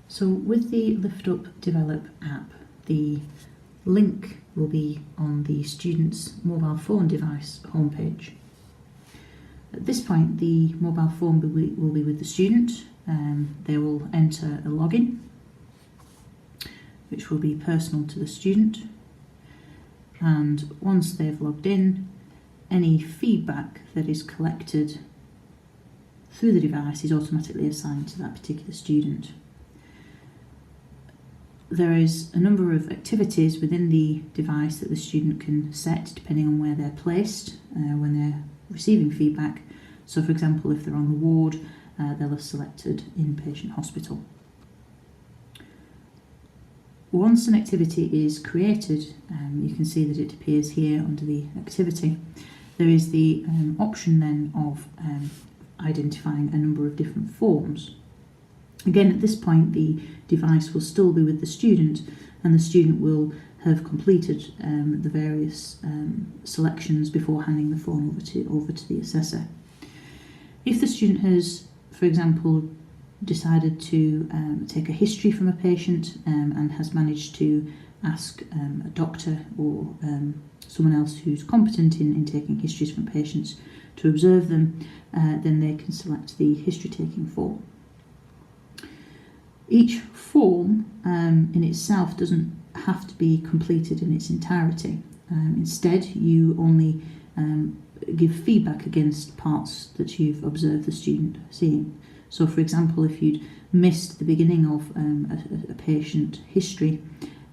So with the LiftUpp Develop app, the link will be on the student's mobile phone device homepage. At this point, the mobile phone will be with the student. They will enter a login, which will be personal to the student. And once they've logged in, any feedback that is collected through the device is automatically assigned to that particular student. There is a number of activities within the device that the student can set depending on where they're placed when they're receiving feedback. So for example, if they're on the ward, they'll have selected inpatient hospital. Once an activity is created, you can see that it appears here under the activity. There is the option then of identifying a number of different forms. Again, at this point, the device will still be with the student, and the student will have completed the various selections before handing the form over to the assessor. If the student has, for example, decided to take a history from a patient and has managed to ask a doctor or someone else who's competent in taking histories from patients to observe them, then they can select the history taking form. Each form in itself doesn't have to be completed in its entirety. Instead, you only give feedback against parts that you've observed the student seeing. So for example, if you'd missed the beginning of a patient history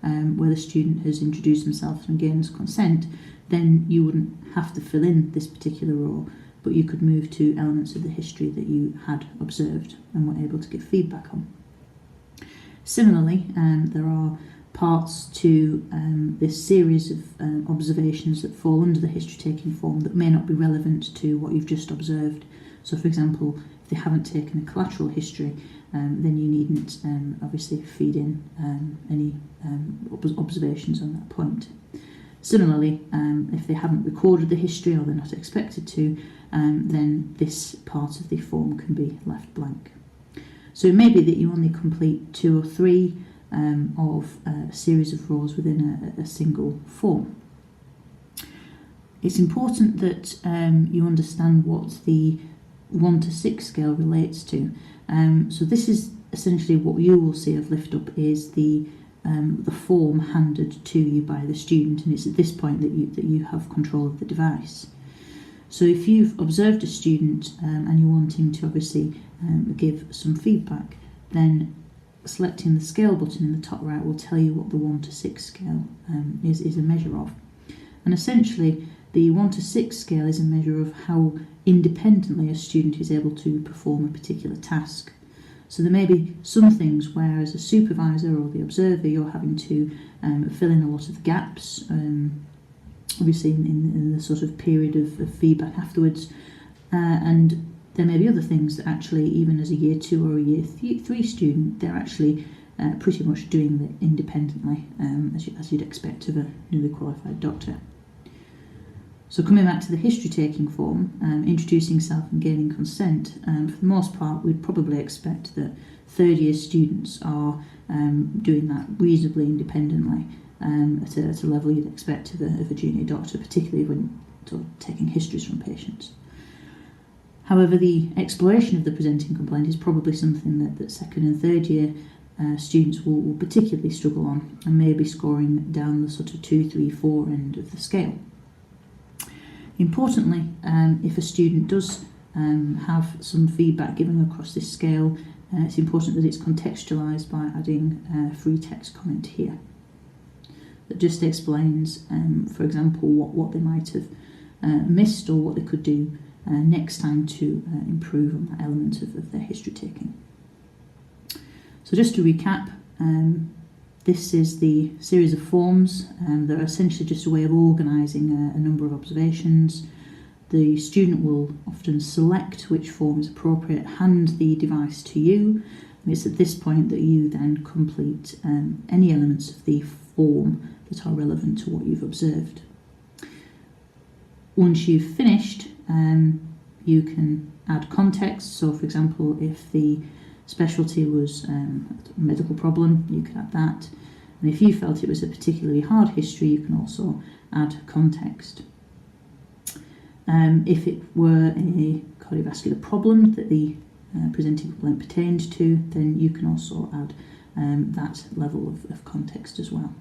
where the student has introduced themselves and gains consent, then you wouldn't have to fill in this particular row, but you could move to elements of the history that you had observed and were able to give feedback on. Similarly, there are parts to this series of observations that fall under the history-taking form that may not be relevant to what you've just observed. So for example, if they haven't taken a collateral history, then you needn't obviously feed in any observations on that point. Similarly, if they haven't recorded the history or they're not expected to, then this part of the form can be left blank. So it may be that you only complete 2 or 3 of a series of rows within a single form. It's important that you understand what the 1 to 6 scale relates to. So this is essentially what you will see of LiftUpp is the form handed to you by the student, and it's at this point that you have control of the device. So if you've observed a student and you're wanting to obviously give some feedback, then selecting the scale button in the top right will tell you what the 1 to 6 scale is a measure of. And essentially, the 1 to 6 scale is a measure of how independently a student is able to perform a particular task. So there may be some things where, as a supervisor or the observer, you're having to fill in a lot of the gaps, obviously in the sort of period of feedback afterwards, and there may be other things that actually, even as a year 2 or a year 3 student, they're actually pretty much doing it independently, as you'd expect of a newly qualified doctor. So coming back to the history-taking form, introducing self and gaining consent, for the most part we'd probably expect that third-year students are doing that reasonably independently at a level you'd expect of a junior doctor, particularly when sort of taking histories from patients. However, the exploration of the presenting complaint is probably something that second and third year students will particularly struggle on and may be scoring down the sort of 2, 3, 4 end of the scale. Importantly, if a student does have some feedback given across this scale, it's important that it's contextualised by adding a free text comment here that just explains, for example, what they might have missed or what they could do next time to improve on that element of their history taking. So just to recap, this is the series of forms that are essentially just a way of organising a number of observations. The student will often select which form is appropriate, hand the device to you, and it's at this point that you then complete any elements of the form that are relevant to what you've observed. Once you've finished, you can add context. So for example, if the specialty was a medical problem, you could add that. And if you felt it was a particularly hard history, you can also add context. If it were a cardiovascular problem that the presenting complaint pertained to, then you can also add that level of context as well.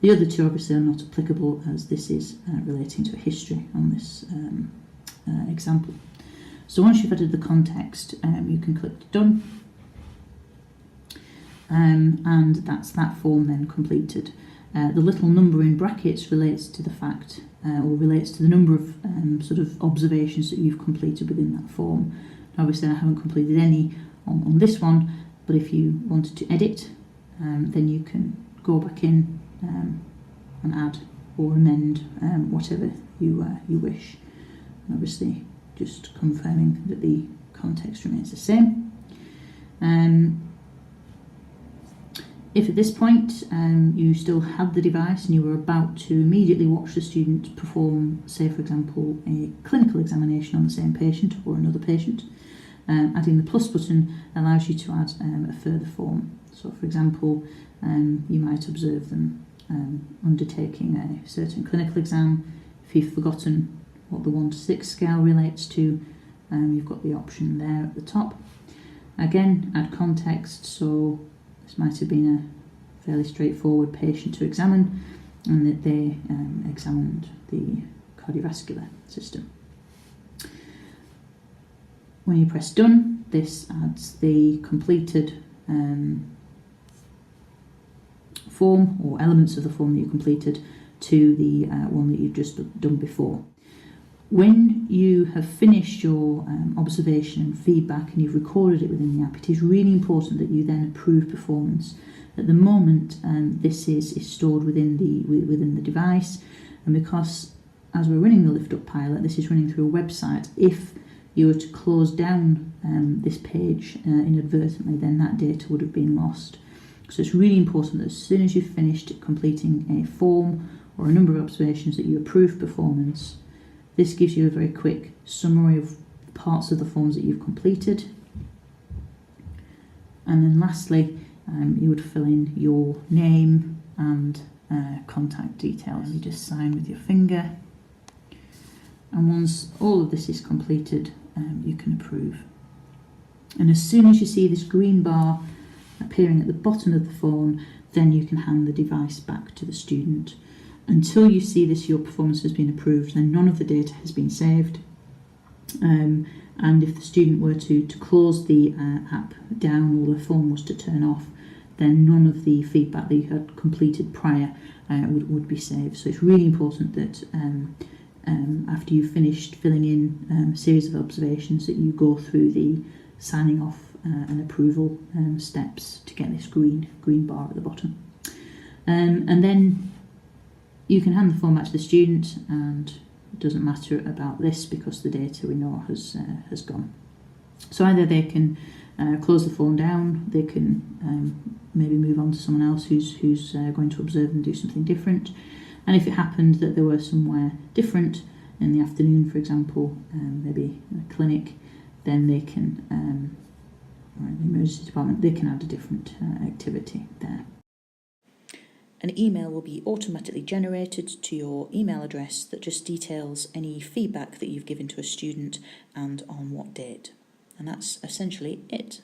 The other two obviously are not applicable, as this is relating to a history on this example. So once you've added the context, you can click Done, and that's that form then completed. The little number in brackets relates to the fact, or relates to the number of sort of observations that you've completed within that form. Now, obviously I haven't completed any on this one, but if you wanted to edit, then you can go back in and add or amend whatever you wish. And obviously just confirming that the context remains the same. If at this point you still had the device and you were about to immediately watch the student perform, say for example, a clinical examination on the same patient or another patient, adding the plus button allows you to add a further form. So for example, you might observe them undertaking a certain clinical exam. If you've forgotten what the 1 to 6 scale relates to, you've got the option there at the top. Again, add context, so this might have been a fairly straightforward patient to examine, and that they examined the cardiovascular system. When you press Done, this adds the completed form, or elements of the form that you completed, to the one that you've just done before. When you have finished your observation and feedback and you've recorded it within the app, it is really important that you then approve performance. At the moment, this is stored within the device, and because as we're running the LiftUpp pilot, this is running through a website. If you were to close down this page inadvertently, then that data would have been lost. So it's really important that as soon as you've finished completing a form or a number of observations, that you approve performance. This gives you a very quick summary of parts of the forms that you've completed. And then lastly, you would fill in your name and contact details. You just sign with your finger. And once all of this is completed, you can approve. And as soon as you see this green bar appearing at the bottom of the form, then you can hand the device back to the student. Until you see this, your performance has been approved, then none of the data has been saved. And if the student were to close the app down, or the form was to turn off, then none of the feedback that you had completed prior would be saved. So it's really important that after you've finished filling in a series of observations, that you go through the signing off and approval steps to get this green bar at the bottom. And then you can hand the form back to the student, and it doesn't matter about this because the data we know has gone. So either they can close the form down, they can maybe move on to someone else who's going to observe and do something different. And if it happened that they were somewhere different in the afternoon, for example, maybe a clinic, then they can, or in the emergency department, they can add a different activity there. An email will be automatically generated to your email address that just details any feedback that you've given to a student and on what date. And that's essentially it.